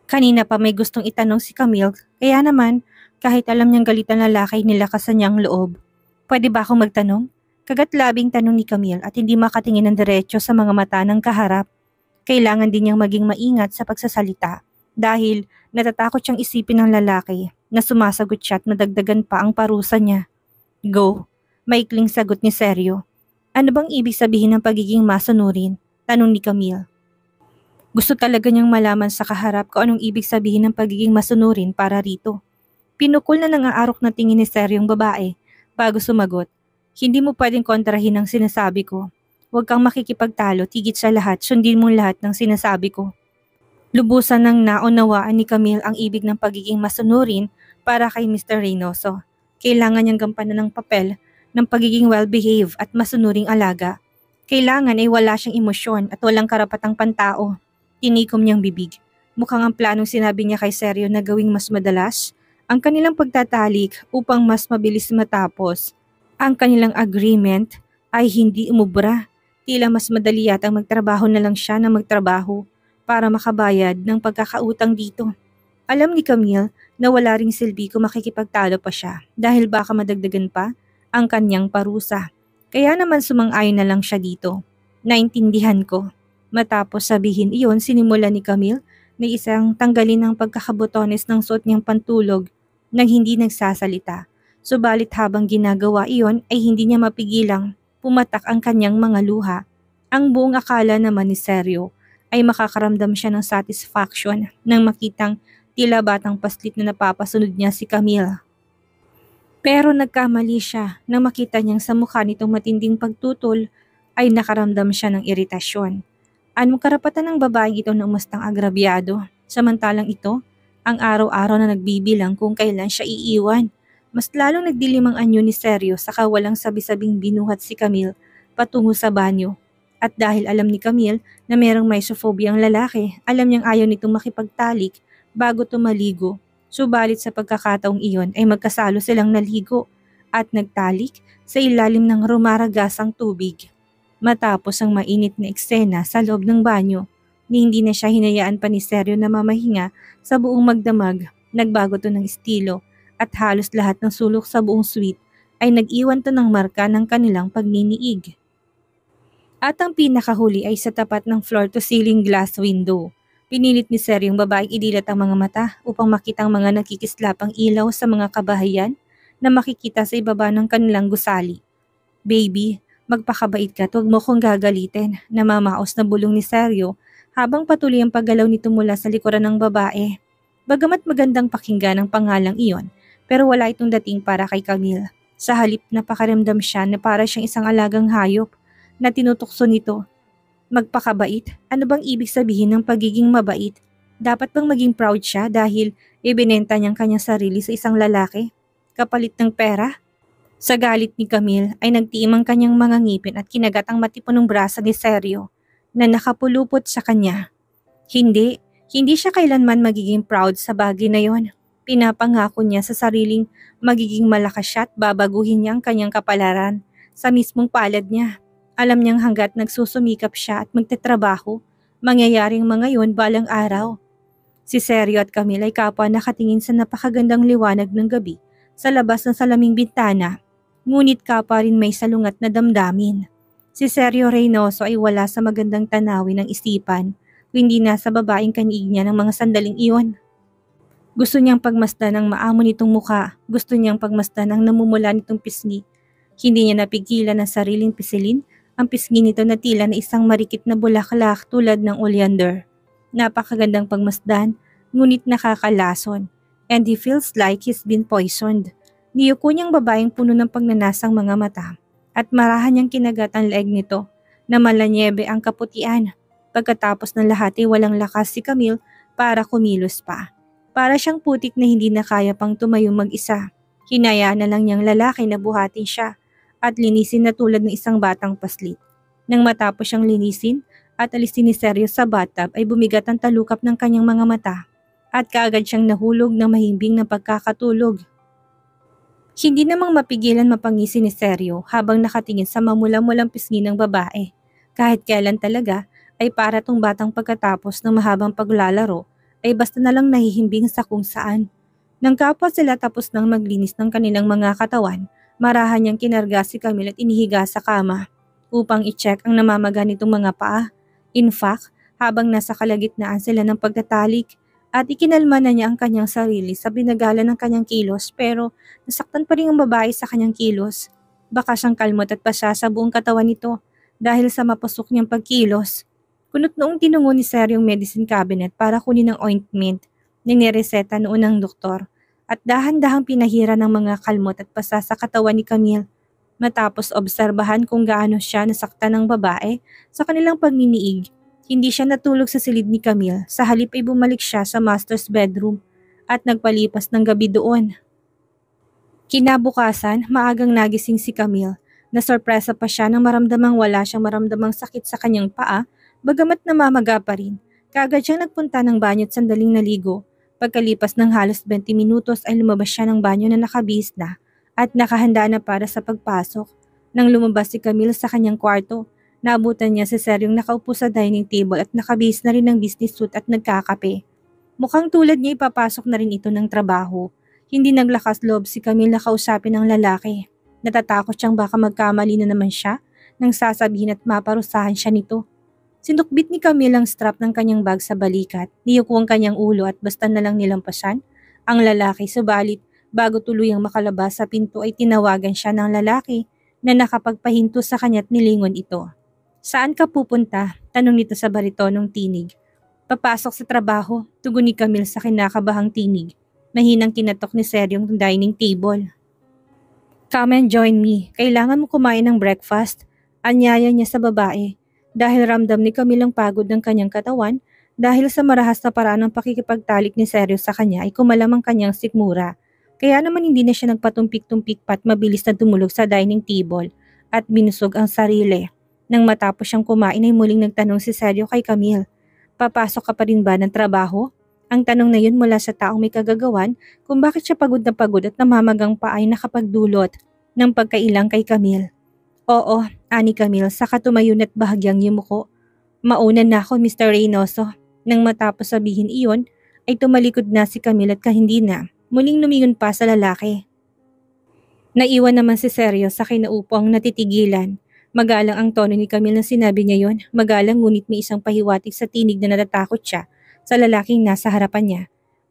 Kanina pa may gustong itanong si Camille, kaya naman, kahit alam niyang galit ang lalaki nilakas sa niyang loob. Pwede ba akong magtanong? Kagat-labing tanong ni Camille at hindi makatingin ng diretso sa mga mata ng kaharap. Kailangan din niyang maging maingat sa pagsasalita dahil natatakot siyang isipin ng lalaki na sumasagot siya at madagdagan pa ang parusa niya. Go, maikling sagot ni Seryo. Ano bang ibig sabihin ng pagiging masunurin? Tanong ni Camille. Gusto talaga niyang malaman sa kaharap kung anong ibig sabihin ng pagiging masunurin para rito. Pinukol na nangaarok na tingin ni Seryong babae bago sumagot. Hindi mo pwedeng kontrahin ang sinasabi ko. Huwag kang makikipagtalo, tigit sa lahat, sundin mo lahat ng sinasabi ko. Lubusan ng naunawaan ni Camille ang ibig ng pagiging masunurin para kay Mr. Reynoso. Kailangan niyang gampanan ng papel ng pagiging well-behaved at masunuring alaga. Kailangan ay wala siyang emosyon at walang karapatang pantao. Tinikom niyang bibig. Mukhang ang planong sinabi niya kay Seryo na gawing mas madalas ang kanilang pagtatalik upang mas mabilis matapos. Ang kanilang agreement ay hindi umubra. Tila mas madali yatang magtrabaho na lang siya na magtrabaho para makabayad ng pagkakautang dito. Alam ni Camille na wala ring silbi kung makikipagtalo pa siya dahil baka madagdagan pa ang kanyang parusa. Kaya naman sumang-ayon na lang siya dito. Naintindihan ko. Matapos sabihin iyon, sinimula ni Camille na isang tanggalin ng pagkakabotones ng suot niyang pantulog nang hindi nagsasalita. Subalit habang ginagawa iyon ay hindi niya mapigilang pumatak ang kanyang mga luha. Ang buong akala naman ni Seryo ay makakaramdam siya ng satisfaction nang makitang tila batang paslit na napapasunod niya si Camille. Pero nagkamali siya nang makita niyang sa mukha nitong matinding pagtutol ay nakaramdam siya ng iritasyon. Anong karapatan ng babaeng ito na umastang agrabyado? Samantalang ito, ang araw-araw na nagbibilang kung kailan siya iiwan. Mas lalong nagdilim ang anyo ni Seryo saka walang sabi-sabing binuhat si Camille patungo sa banyo. At dahil alam ni Camille na merong misophobia ang lalaki, alam niyang ayaw nitong makipagtalik bago tumaligo. Subalit sa pagkakataong iyon ay magkasalo silang naligo at nagtalik sa ilalim ng rumaragasang tubig. Matapos ang mainit na eksena sa loob ng banyo, ni hindi na siya hinayaan pa ni Seryo na mamahinga sa buong magdamag, nagbago to ng estilo at halos lahat ng sulok sa buong suite ay nag-iwan to ng marka ng kanilang pagniniig. At ang pinakahuli ay sa tapat ng floor-to-ceiling glass window. Pinilit ni Seryo yung babaeng idilat ang mga mata upang makita ang mga nakikislapang ilaw sa mga kabahayan na makikita sa ibaba ng kanilang gusali. Baby, magpakabait ka, huwag mo kong gagalitin, namamaos na bulong ni Seryo habang patuloy ang paggalaw nito mula sa likuran ng babae. Bagamat magandang pakinggan ang pangalang iyon, pero wala itong dating para kay Camille. Sa halip napakaramdam siya na para siyang isang alagang hayop na tinutukso nito. Magpakabait? Ano bang ibig sabihin ng pagiging mabait? Dapat bang maging proud siya dahil ibinenta niyang kanyang sarili sa isang lalaki? Kapalit ng pera? Sa galit ni Camille ay nagtiim ang kanyang mga ngipin at kinagat ang matipunong braso ni Seryo na nakapulupot sa kanya. Hindi siya kailanman magiging proud sa bagay na yon. Pinapangako niya sa sariling magiging malakas siya at babaguhin niya ang kanyang kapalaran sa mismong palad niya. Alam niyang hanggat nagsusumikap siya at magtatrabaho, mangyayaring mga yon balang araw. Si Seryo at Camille ay kapwa nakatingin sa napakagandang liwanag ng gabi sa labas ng salaming bintana. Ngunit kapwa rin may salungat na damdamin. Si Seryo Reynoso ay wala sa magandang tanawin ng isipan, kundi nasa babaeng kaniig niya ng mga sandaling iyon. Gusto niyang pagmasdan ang maamo nitong mukha, gusto niyang pagmasdan ang namumula nitong pisngi. Hindi niya napigilan ang sariling pisilin, ang pisngi nito na tila na isang marikit na bulaklak tulad ng oleander. Napakagandang pagmasdan, ngunit nakakalason, and he feels like he's been poisoned. Niyuko niyang babaeng puno ng pagnanasang mga mata at marahan niyang kinagat ang leeg nito na malanyebe ang kaputian. Pagkatapos ng lahat ay walang lakas si Camille para kumilos pa. Para siyang putik na hindi na kaya pang tumayo mag-isa. Hinayaan na lang niyang lalaki na buhatin siya at linisin na tulad ng isang batang paslit. Nang matapos siyang linisin at alisin ni Seryo sa bathtub ay bumigat ang talukap ng kanyang mga mata at kaagad siyang nahulog ng mahimbing na pagkakatulog. Hindi namang mapigilan mapangisi ni Seryo habang nakatingin sa mamula-mulang pisngi ng babae. Kahit kailan talaga ay para tong batang pagkatapos ng mahabang paglalaro ay basta na lang nahihimbing sa kung saan. Nang kapwa sila tapos nang maglinis ng kanilang mga katawan, marahan niyang kinarga si Camille at inihiga sa kama upang i-check ang namamaga nitong mga paa. In fact, habang nasa kalagitnaan sila ng pagtatalik, at ikinalma na niya ang kanyang sarili sa binagala ng kanyang kilos pero nasaktan pa rin ang babae sa kanyang kilos. Baka siyang kalmot at pasya sa buong katawan nito dahil sa mapasok niyang pagkilos. Kunot noong tinungo ni Sir yung medicine cabinet para kunin ang ointment na nireseta noon ng doktor at dahan-dahang pinahira ng mga kalmot at pasa sa katawan ni Camille. Matapos obserbahan kung gaano siya nasaktan ng babae sa kanilang pagminiig, hindi siya natulog sa silid ni Camille, sa halip ay bumalik siya sa master's bedroom at nagpalipas ng gabi doon. Kinabukasan, maagang nagising si Camille. Nasorpresa pa siya nang maramdamang wala siyang maramdamang sakit sa kanyang paa, bagamat namamaga pa rin. Kaagad siyang nagpunta ng banyo at sandaling naligo. Pagkalipas ng halos 20 minutos ay lumabas siya ng banyo na nakabihis na at nakahanda na para sa pagpasok. Nang lumabas si Camille sa kanyang kwarto, naabutan niya si Seryong nakaupo sa dining table at nakabihis na rin ng business suit at nagkakape. Mukhang tulad niya ipapasok na rin ito ng trabaho. Hindi naglakas loob si Camille na kausapin ang lalaki. Natatakot siyang baka magkamali na naman siya nang sasabihin at maparusahan siya nito. Sinukbit ni Camille ang strap ng kanyang bag sa balikat, niyuko ang kanyang ulo at basta na lang nilampasan ang lalaki, subalit bago tuluyang makalabas sa pinto ay tinawagan siya ng lalaki na nakapagpahinto sa kanya't nilingon ito. "Saan ka pupunta?" tanong nito sa baritonong tinig. "Papasok sa trabaho," tugon ni Camille sa kinakabahang tinig. Mahinang kinatok ni Seryong dining table. "Come and join me. Kailangan mo kumain ng breakfast." Anyaya niya sa babae. Dahil ramdam ni Camille ang pagod ng kanyang katawan, dahil sa marahas na paraan ng pakikipagtalik ni Seryo sa kanya ay kumalam ang kanyang sikmura. Kaya naman hindi na siya nagpatumpik-tumpik pat mabilis na tumulog sa dining table at binusog ang sarili. Nang matapos siyang kumain ay muling nagtanong si Seryo kay Camille, "Papasok ka pa rin ba ng trabaho?" Ang tanong na yun mula sa taong may kagagawan kung bakit siya pagod na pagod at namamagang pa ay nakapagdulot ng pagkailang kay Camille. "Oo," ani Camille, saka tumayo na't bahagyang yumuko. "Mauna na ako, Mr. Reynoso." Nang matapos sabihin iyon, ay tumalikod na si Camille at kahindi na muling lumingon pa sa lalaki. Naiwan naman si Seryo sa kinaupang natitigilan. Magalang ang tono ni Camille na sinabi niya yon, magalang ngunit may isang pahiwatig sa tinig na natatakot siya sa lalaking nasa harapan niya.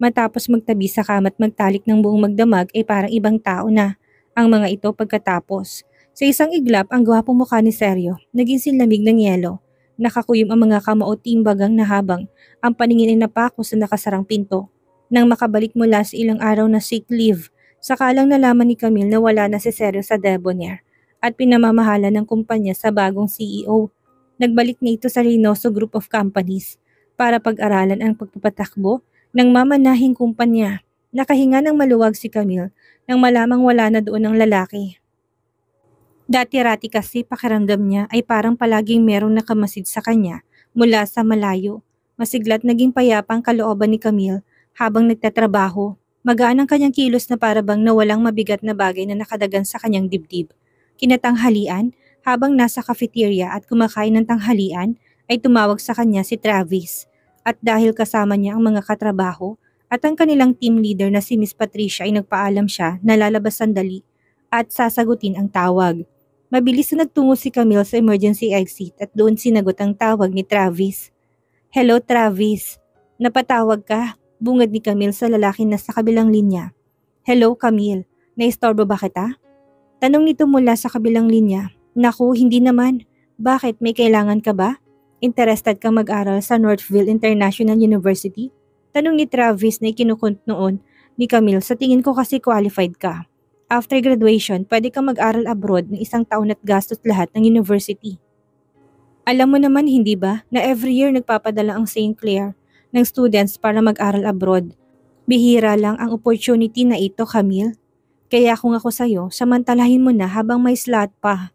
Matapos magtabi sa kama at magtalik ng buong magdamag ay parang ibang tao na ang mga ito pagkatapos. Sa isang iglap, ang gwapong mukha ni Seryo naging sinlamig ng yelo. Nakakuyom ang mga kamao timbagang na habang ang paningin ay napako sa nakasarang pinto. Nang makabalik mula sa ilang araw na sick leave, sakalang nalaman ni Camille na wala na si Seryo sa Debonair at pinamamahala ng kumpanya sa bagong CEO. Nagbalik na ito sa Reynoso Group of Companies para pag-aralan ang pagpapatakbo ng mamanahing kumpanya. Nakahinga ng maluwag si Camille nang malamang wala na doon ang lalaki. Dati-rati kasi pakiramdam niya ay parang palaging merong nakamasid sa kanya mula sa malayo. Masiglat naging payapa ang kalooban ni Camille habang nagtatrabaho. Magaan ang kanyang kilos na parabang nawalang mabigat na bagay na nakadagan sa kanyang dibdib. Kinatanghalian, habang nasa cafeteria at kumakain ng tanghalian, ay tumawag sa kanya si Travis. At dahil kasama niya ang mga katrabaho at ang kanilang team leader na si Miss Patricia ay nagpaalam siya na lalabas sandali at sasagutin ang tawag. Mabilis na nagtungo si Camille sa emergency exit at doon sinagot ang tawag ni Travis. "Hello Travis, napatawag ka?" bungad ni Camille sa lalaking nasa kabilang linya. "Hello Camille, naistorbo ba kita?" Tanong nito mula sa kabilang linya. "Naku, hindi naman. Bakit, may kailangan ka ba? Interested kang mag-aral sa Northville International University?" Tanong ni Travis na ikinukunt noon ni Camille. "Sa tingin ko kasi qualified ka. After graduation, pwede kang mag-aral abroad ng 1 taon at gastos lahat ng university. Alam mo naman hindi ba na every year nagpapadala ang St. Clair ng students para mag-aral abroad. Bihira lang ang opportunity na ito, Camille. Kaya kung ako sa'yo, samantalahin mo na habang may slot pa."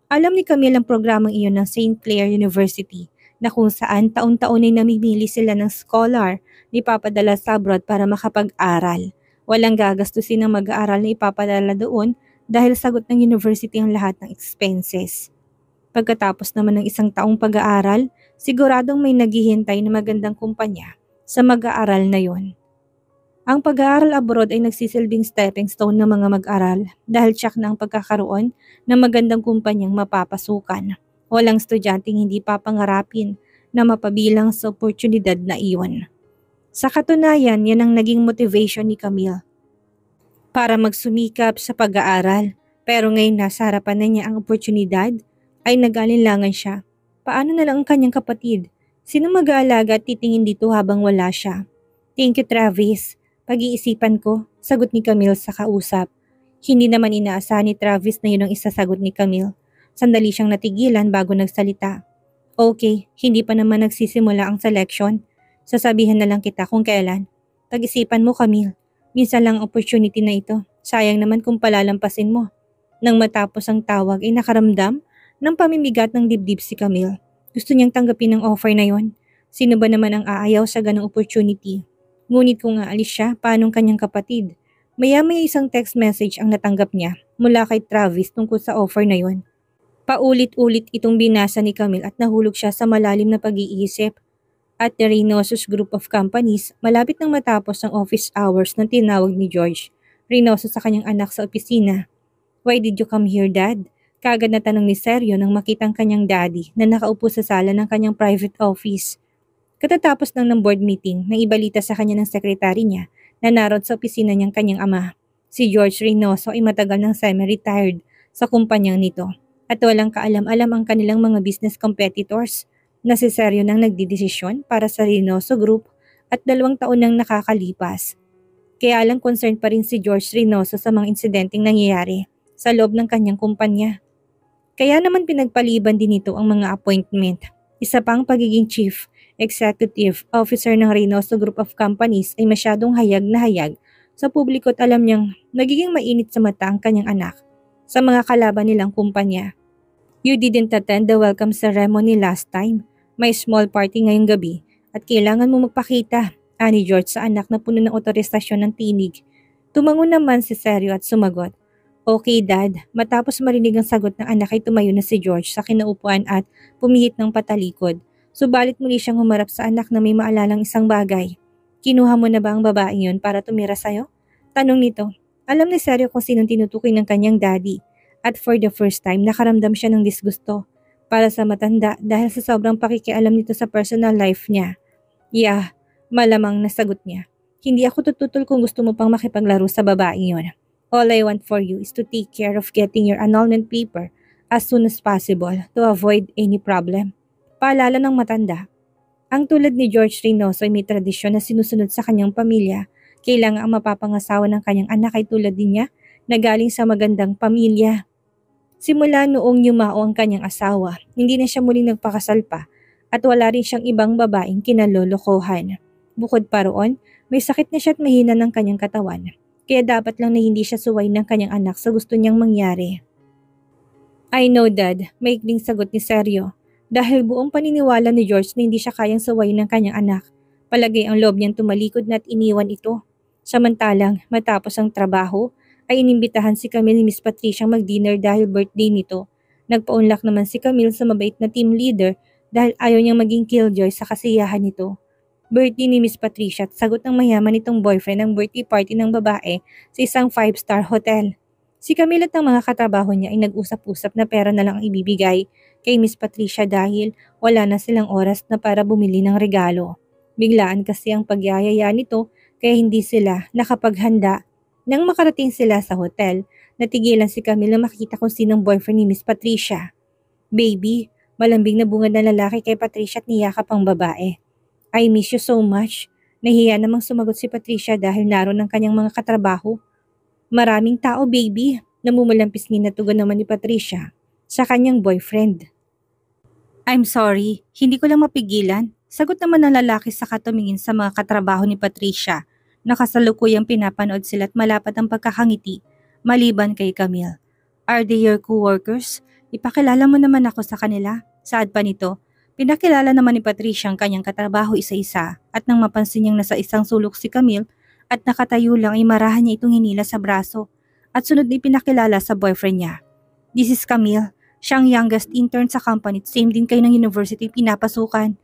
Alam ni Camille ang programang iyon ng St. Clair University na kung saan taon-taon ay namimili sila ng scholar na ipapadala sa abroad para makapag-aral. Walang gagastusin ng mag-aaral na ipapadala doon dahil sagot ng university ang lahat ng expenses. Pagkatapos naman ng isang taong pag-aaral, siguradong may naghihintay na magandang kumpanya sa mag-aaral na yon. Ang pag-aaral abroad ay nagsisilbing stepping stone ng mga mag-aral dahil tiyak na ang pagkakaroon ng magandang kumpanyang mapapasukan. Walang estudyanteng hindi papangarapin na mapabilang sa oportunidad na iyon. Sa katunayan, yan ang naging motivation ni Camille para magsumikap sa pag-aaral. Pero ngayon nasa harapan na niya ang oportunidad, ay nag-alinlangan siya. Paano na lang ang kanyang kapatid? Sino mag-aalaga at titingin dito habang wala siya? Thank you, Travis. Pag-iisipan ko, sagot ni Camille sa kausap. Hindi naman inaasahan ni Travis na yun ang isasagot ni Camille. Sandali siyang natigilan bago nagsalita. Okay, hindi pa naman nagsisimula ang selection. Sasabihan na lang kita kung kailan. Pag-isipan mo, Camille. Minsan lang ang opportunity na ito. Sayang naman kung palalampasin mo. Nang matapos ang tawag ay nakaramdam ng pamimigat ng dibdib si Camille. Gusto niyang tanggapin ang offer na yon. Sino ba naman ang aayaw sa ganong opportunity? Ngunit kung aalis siya, paanong kanyang kapatid? Maya-maya isang text message ang natanggap niya mula kay Travis tungkol sa offer na yon. Paulit-ulit itong binasa ni Camille at nahulog siya sa malalim na pag-iisip. At the Reynoso's Group of Companies, malapit nang matapos ang office hours nang tinawag ni George Reynoso sa kanyang anak sa opisina. Why did you come here, Dad? Kaagad na tanong ni Sergio nang makitang kanyang daddy na nakaupo sa sala ng kanyang private office. Katatapos ng board meeting nang ibalita sa kanya ng sekretary niya na naroon sa opisina niyang kanyang ama. Si George Reynoso ay matagal nang semi-retired sa kumpanyang nito at walang kaalam-alam ang kanilang mga business competitors na si Sergio nang nagdidesisyon para sa Reynoso Group at 2 taon nang nakakalipas. Kaya lang concerned pa rin si George Reynoso sa mga insidenteng nangyayari sa loob ng kanyang kumpanya. Kaya naman pinagpaliban din nito ang mga appointment. Isa pang pagiging Chief Executive Officer ng Reynoso Group of Companies ay masyadong hayag na hayag sa publiko at alam niyang nagiging mainit sa mata ang kanyang anak sa mga kalaban nilang kumpanya. You didn't attend the welcome ceremony last time. May small party ngayong gabi at kailangan mo magpakita, ani George sa anak na puno ng otorisasyon ng tinig. Tumango naman si Sergio at sumagot. Okay, Dad. Matapos marinig ang sagot ng anak ay tumayo na si George sa kinaupuan at pumihit ng patalikod. Subalit muli siyang humarap sa anak na may maalalang isang bagay. Kinuha mo na ba ang babaeng yun para tumira sa'yo? Tanong nito. Alam ni Sergio kung sinong tinutukoy ng kanyang daddy. At for the first time, nakaramdam siya ng disgusto para sa matanda dahil sa sobrang pakikialam nito sa personal life niya. Yeah, malamang nasagot niya. Hindi ako tututol kung gusto mo pang makipaglaro sa babaeng yun. All I want for you is to take care of getting your annulment paper as soon as possible to avoid any problem. Paalala ng matanda. Ang tulad ni George Reynoso ay may tradisyon na sinusunod sa kanyang pamilya. Kailangan ang mapapangasawa ng kanyang anak ay tulad din niya na galing sa magandang pamilya. Simula noong yumao ang kanyang asawa, hindi na siya muling nagpakasal pa at wala rin siyang ibang babaeng kinalolokohan. Bukod pa roon, may sakit na siya at mahina ng kanyang katawan. Kaya dapat lang na hindi siya suway ng kanyang anak sa gusto niyang mangyari. I know, Dad, maikling sagot ni Sergio. Dahil buong paniniwala ni George na hindi siya kayang suway ng kanyang anak, palagay ang loob niyang tumalikod na at iniwan ito. Samantalang, matapos ang trabaho, ay inimbitahan si Camille ni Miss Patricia mag-dinner dahil birthday nito. Nagpaunlak naman si Camille sa mabait na team leader dahil ayaw niyang maging killjoy sa kasiyahan nito. Birthday ni Miss Patricia at sagot ng mayaman nitong boyfriend ang birthday party ng babae sa isang 5-star hotel. Si Camille at ang mga katrabaho niya ay nag-usap-usap na pera na lang ang ibibigay kay Miss Patricia dahil wala na silang oras na para bumili ng regalo. Biglaan kasi ang pagyayaya nito kaya hindi sila nakapaghanda. Nang makarating sila sa hotel, natigilan si Camille na makita kung sinong boyfriend ni Miss Patricia. Baby, malambing na bungad na lalaki kay Patricia at niyakap ang babae. I miss you so much. Nahiya namang sumagot si Patricia dahil naroon ang kanyang mga katrabaho. Maraming tao, baby. Namumulampis na tugon naman ni Patricia sa kanyang boyfriend. I'm sorry, hindi ko lang mapigilan. Sagot naman ng lalaki sa katumingin sa mga katrabaho ni Patricia. Nakasalukuyang pinapanood sila at malapat ang pagkakangiti maliban kay Camille. Are they your co-workers? Ipakilala mo naman ako sa kanila. Saad pa nito. Pinakilala naman ni Patricia ang kanyang katrabaho isa-isa at nang mapansin niyang nasa isang sulok si Camille, at nakatayo lang ay marahan niya itong hinila sa braso at sunod na ipinakilala sa boyfriend niya. This is Camille. Siya ang youngest intern sa company at same din kayo ng university pinapasukan.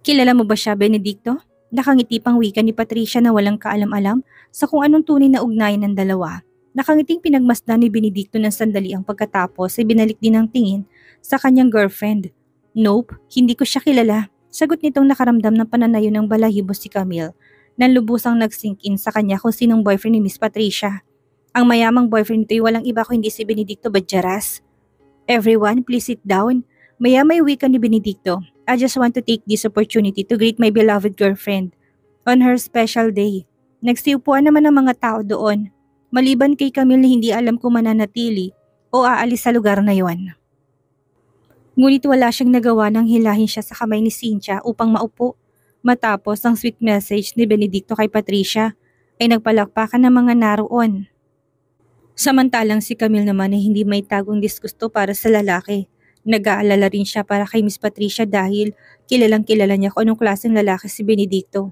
Kilala mo ba siya, Benedicto? Nakangiti pang wika ni Patricia na walang kaalam-alam sa kung anong tunay na ugnayan ng dalawa. Nakangiting pinagmasdan ni Benedicto ng sandali ang pagkatapos ay binalik din ang tingin sa kanyang girlfriend. Nope, hindi ko siya kilala. Sagot nitong nakaramdam ng pananayo ng balahibo si Camille nang lubusang nag-sink in sa kanya kung sinong boyfriend ni Miss Patricia. Ang mayamang boyfriend nito ay walang iba kundi si Benedicto Badjaras. Everyone, please sit down. Maya-may wika ni Benedicto. I just want to take this opportunity to greet my beloved girlfriend on her special day. Nagsiupuan naman ang mga tao doon. Maliban kay Camille na hindi alam kung mananatili o aalis sa lugar na yon. Ngunit wala siyang nagawa nang hilahin siya sa kamay ni Cynthia upang maupo. Matapos ang sweet message ni Benedicto kay Patricia ay nagpalakpakan ng mga naroon. Samantalang si Camille naman ay hindi may tagong disgusto para sa lalaki. Nag-aalala rin siya para kay Miss Patricia dahil kilalang kilala niya kung anong klaseng lalaki si Benedicto.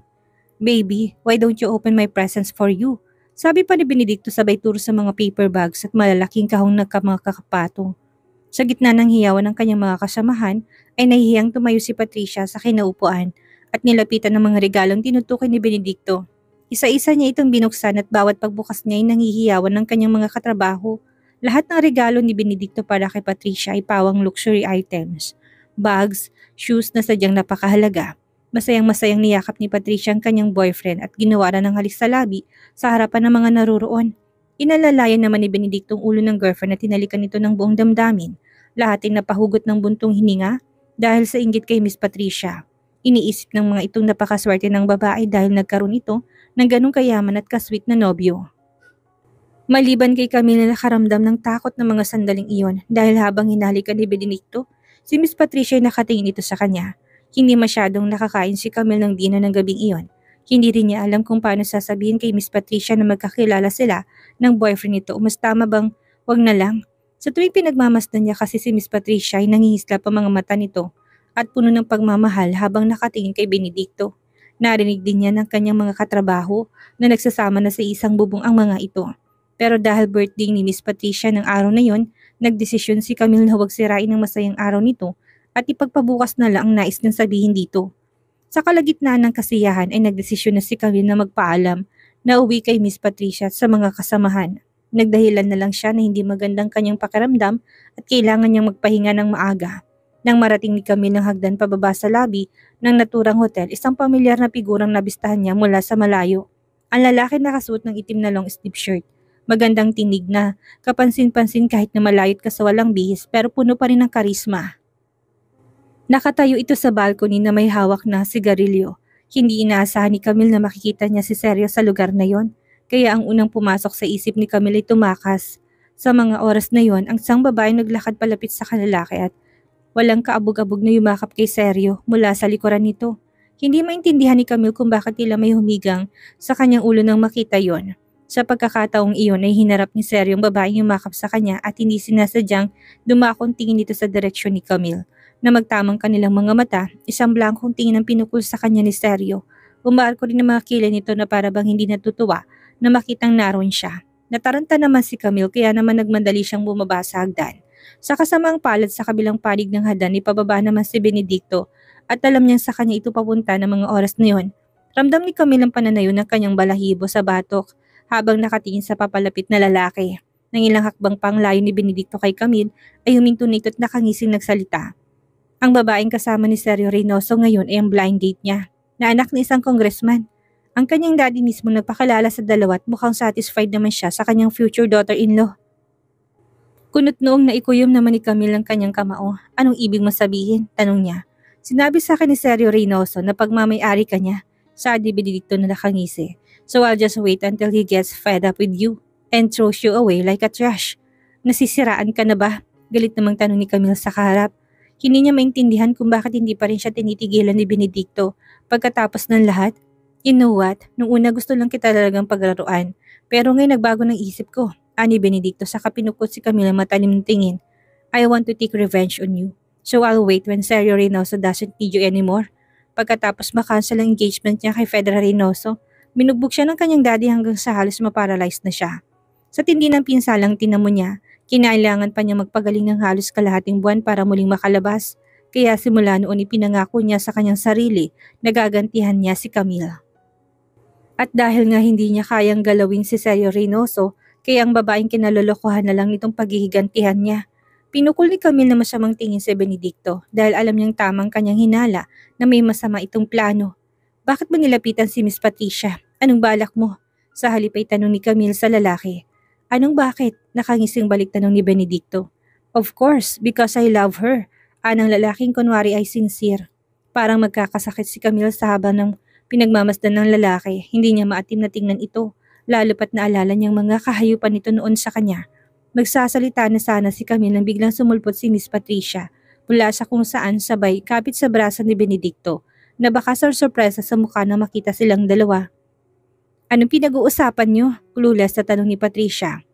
Baby, why don't you open my presents for you? Sabi pa ni Benedicto sabay turo sa mga paper bags at malalaking kahong mga kakapatong. Sa gitna ng hiyawan ng kanyang mga kasamahan ay nahihiyang tumayo si Patricia sa kinaupuan at nilapitan ng mga regalong tinutukoy ni Benedicto. Isa-isa niya itong binuksan at bawat pagbukas niya ay nanghihiyawan ng kanyang mga katrabaho. Lahat ng regalo ni Benedicto para kay Patricia ay pawang luxury items, bags, shoes na sadyang napakahalaga. Masayang-masayang niyakap ni Patricia ang kanyang boyfriend at ginawa na ng halik sa labi sa harapan ng mga naruroon. Inalalayan naman ni Benedicto ang ulo ng girlfriend at tinalikan ito ng buong damdamin. Lahat ay napahugot ng buntong hininga dahil sa inggit kay Miss Patricia. Iniisip ng mga itong napakaswerte ng babae dahil nagkaroon ito ng ganong kayaman at kasweet na nobyo. Maliban kay Camille na nakaramdam ng takot ng mga sandaling iyon dahil habang hinalikan ni Benedicto, si Miss Patricia ay nakatingin ito sa kanya. Hindi masyadong nakakain si Camille ng dina ng gabing iyon. Hindi rin niya alam kung paano sasabihin kay Miss Patricia na magkakilala sila ng boyfriend nito o mas tama bang wag na lang. Sa tuwing pinagmamasdan niya kasi si Miss Patricia ay nangihislap ang mga mata nito at puno ng pagmamahal habang nakatingin kay Benedicto. Narinig din niya ng kanyang mga katrabaho na nagsasama na sa isang bubong ang mga ito. Pero dahil birthday ni Miss Patricia ng araw na yon, nagdesisyon si Camille na huwag sirain ang masayang araw nito at ipagpabukas na lang ang nais niyang sabihin dito. Sa kalagitnaan ng kasiyahan ay nagdesisyon na si Camille na magpaalam na uwi kay Miss Patricia at sa mga kasamahan. Nagdahilan na lang siya na hindi magandang kanyang pakiramdam at kailangan niyang magpahinga ng maaga. Nang marating ni Camille ng hagdan pababa sa lobby ng naturang hotel, isang pamilyar na figurang nabistahan niya mula sa malayo. Ang lalaki nakasuot ng itim na long sleeve shirt. Magandang tinig na, kapansin-pansin kahit na malayot ka sa walang bihis pero puno pa rin ng karisma. Nakatayo ito sa balcony na may hawak na sigarilyo. Hindi inaasahan ni Camille na makikita niya si Sergio sa lugar na yon, kaya ang unang pumasok sa isip ni Camille ay tumakas. Sa mga oras na yon, ang isang babae naglakad palapit sa kalalaki at walang kaabog-abog na yumakap kay Sergio mula sa likuran nito. Hindi maintindihan ni Camille kung bakit tila may humigang sa kanyang ulo nang makita yon. Sa pagkakataong iyon ay hinarap ni Sergio ang babaeng yumakap sa kanya at hindi sinasadyang dumakong tingin nito sa direksyon ni Camille. Na magtamang kanilang mga mata, isang blankong tingin ang pinukul sa kanya ni Sergio. Umaarko rin ang mga kilay nito na para bang hindi natutuwa na makitang naroon siya. Nataranta naman si Camille kaya naman nagmandali siyang bumaba sa hagdan. Sa kasamaang palad sa kabilang panig ng hagdan, ipababa naman si Benedicto at alam niyang sa kanya ito papunta ng mga oras na yon. Ramdam ni Camille ang pananayo ng kanyang balahibo sa batok habang nakatingin sa papalapit na lalaki. Nang ilang hakbang pang layo ni Benedicto kay Camille ay huminto na ito at nakangising nagsalita. Ang babaeng kasama ni Sergio Reynoso ngayon ay ang blind date niya, na anak ng isang congressman. Ang kanyang daddy mismo nagpakilala sa dalawa at mukhang satisfied naman siya sa kanyang future daughter-in-law. Kunot noong naikuyom naman ni Camille ang kanyang kamao. Anong ibig mo sabihin? Tanong niya. Sinabi sa akin ni Sergio Reynoso na pagmamay-ari ka niya. Sabi Benedicto na nakangisi. So I'll just wait until he gets fed up with you and throws you away like a trash. Nasisiraan ka na ba? Galit namang tanong ni Camille sa kaharap. Hindi niya maintindihan kung bakit hindi pa rin siya tinitigilan ni Benedicto. Pagkatapos ng lahat, you know what? Nung una gusto lang kita talagang paglaruan. Pero ngayon nagbago ng isip ko. Ani Benedicto sa kapinukot si Camille matalim ng tingin. I want to take revenge on you. So I'll wait when Sergio Reynoso doesn't need you anymore. Pagkatapos makancel ang engagement niya kay Fedra Reynoso, Binugbog siya ng kanyang daddy hanggang sa halos maparalyzed na siya. Sa tindi ng pinsalang tinamo niya, kinailangan pa niya magpagaling ng halos kalahating buwan para muling makalabas. Kaya simula noon ipinangako niya sa kanyang sarili na gagantihan niya si Camille. At dahil nga hindi niya kayang galawin si Sergio Reynoso, kaya ang babaeng kinalolokohan na lang nitong paghihigantihan niya. Pinukol ni Camille na masamang tingin si Benedicto dahil alam niyang tamang kanyang hinala na may masama itong plano. Bakit mo nilapitan si Miss Patricia? Anong balak mo? Sa halip ay tanong ni Camille sa lalaki. Anong bakit? Nakangising balik tanong ni Benedicto. Of course, because I love her. Anang lalaking kunwari ay sincere. Parang magkakasakit si Camille sa habang ng pinagmamasdan ng lalaki. Hindi niya maatim na tingnan ito, lalo pat naalala niyang mga kahayupan nito noon sa kanya. Magsasalita na sana si Camille nang biglang sumulpot si Miss Patricia mula sa kung saan sabay kapit sa braso ni Benedicto na baka sorpresa sa mukha na makita silang dalawa. Anong pinag-uusapan niyo? Clueless na tanong ni Patricia.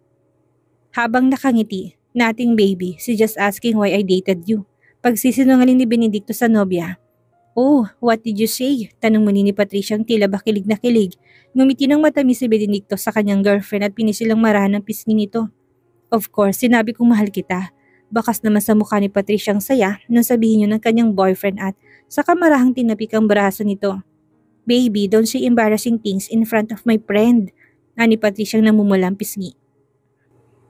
Habang nakangiti, nothing baby, she just asking why I dated you. Pagsisinungaling ni Benedicto sa nobya. Oh, what did you say? Tanong muli ni Patricia ang tila ba kilig na kilig. Ngumiti ng matamis si Benedicto sa kanyang girlfriend at pinisilang marahan ng pisngi nito. Of course, sinabi kong mahal kita. Bakas naman sa mukha ni Patricia ang saya nang sabihin niyo ng kanyang boyfriend at saka marahang tinapik ang braso nito. Baby, don't say embarrassing things in front of my friend. Ani Patricia ang namumulang pisngi.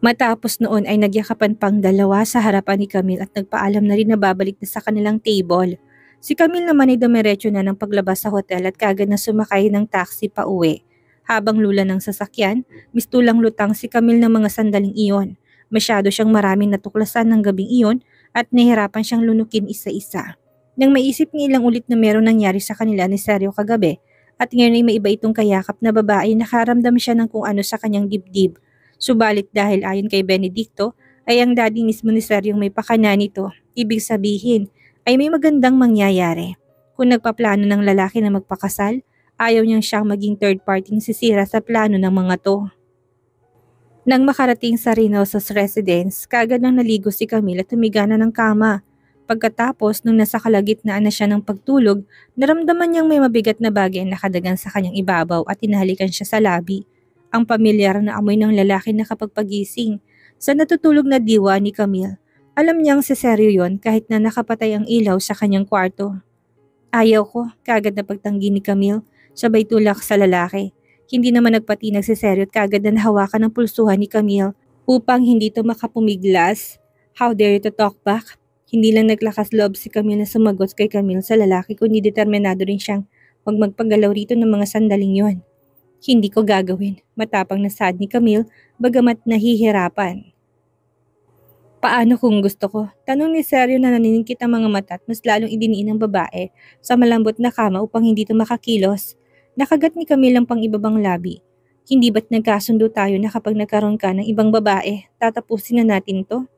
Matapos noon ay nagyakapan pang dalawa sa harapan ni Camille at nagpaalam na rin na babalik na sa kanilang table. Si Camille naman ay dumiretso na ng paglabas sa hotel at kaagad na sumakay ng taxi pa uwi. Habang lula ng sasakyan, mistulang lutang si Camille ng mga sandaling iyon. Masyado siyang maraming natuklasan ng gabing iyon at nahihirapan siyang lunukin isa-isa. Nang maisip ng ilang ulit na meron nangyari sa kanila ni Sergio kagabi at ngayon ay may iba itong kayakap na babae, nakaramdam siya ng kung ano sa kanyang dibdib. Subalit dahil ayon kay Benedicto ay ang daddy mismo ni Sergio may pakana nito, ibig sabihin ay may magandang mangyayari. Kung nagpaplano ng lalaki na magpakasal, ayaw niyang siyang maging third party sisira sa plano ng mga to. Nang makarating sa Reynoso's residence, kaagad nang naligo si Camille at tumiga na ng kama. Pagkatapos, nung nasa kalagitnaan na siya ng pagtulog, naramdaman niyang may mabigat na bagay na nakadagan sa kanyang ibabaw at tinahalikan siya sa labi. Ang pamilyar na amoy ng lalaki na kapag pagising sa natutulog na diwa ni Camille. Alam niyang si Sergio yon kahit na nakapatay ang ilaw sa kanyang kwarto. Ayaw ko, kaagad na pagtanggi ni Camille, sabay tulak sa lalaki. Hindi naman nagpatinag si Sergio at kaagad na nahawakan ng pulsuhan ni Camille upang hindi ito makapumiglas. How dare you to talk back? Hindi lang naglakas loob si Camille na sumagot kay Camille sa lalaki kundi determinado rin siyang huwag magpagalaw rito ng mga sandaling yon. Hindi ko gagawin, matapang na saad ni Camille bagamat nahihirapan. Paano kung gusto ko? Tanong ni Sergio na naniningkit ang mga mata at mas lalong idiniin ng babae sa malambot na kama upang hindi ito makakilos. Nakagat ni Camille ang pang-ibabang labi. Hindi ba't nagkasundo tayo na kapag nagkaroon ka ng ibang babae, tatapusin na natin to?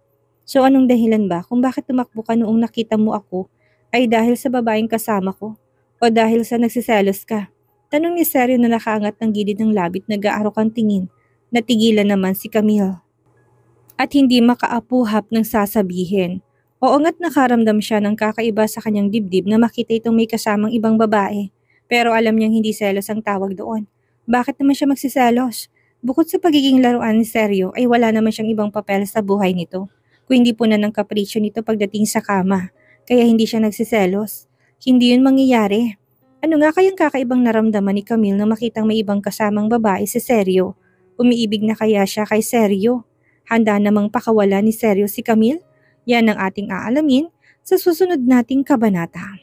So anong dahilan ba kung bakit tumakbo ka noong nakita mo ako ay dahil sa babaeng kasama ko o dahil sa nagsiselos ka? Tanong ni Sergio na nakaangat ng gilid ng labit nag-aarok ang tingin. Natigilan naman si Camille. At hindi makaapuhap ng sasabihin. Oo nga't nakaramdam siya ng kakaiba sa kanyang dibdib na makita itong may kasamang ibang babae. Pero alam niyang hindi selos ang tawag doon. Bakit naman siya magsiselos? Bukod sa pagiging laruan ni Sergio ay wala naman siyang ibang papel sa buhay nito. Kung hindi po na ng kapritsyo nito pagdating sa kama. Kaya hindi siya nagsiselos. Hindi yun mangyayari. Ano nga kayang kakaibang naramdaman ni Camille na makitang may ibang kasamang babae si Sergio? Umiibig na kaya siya kay Sergio? Handa namang pakawala ni Sergio si Camille? Yan ang ating aalamin sa susunod nating kabanata.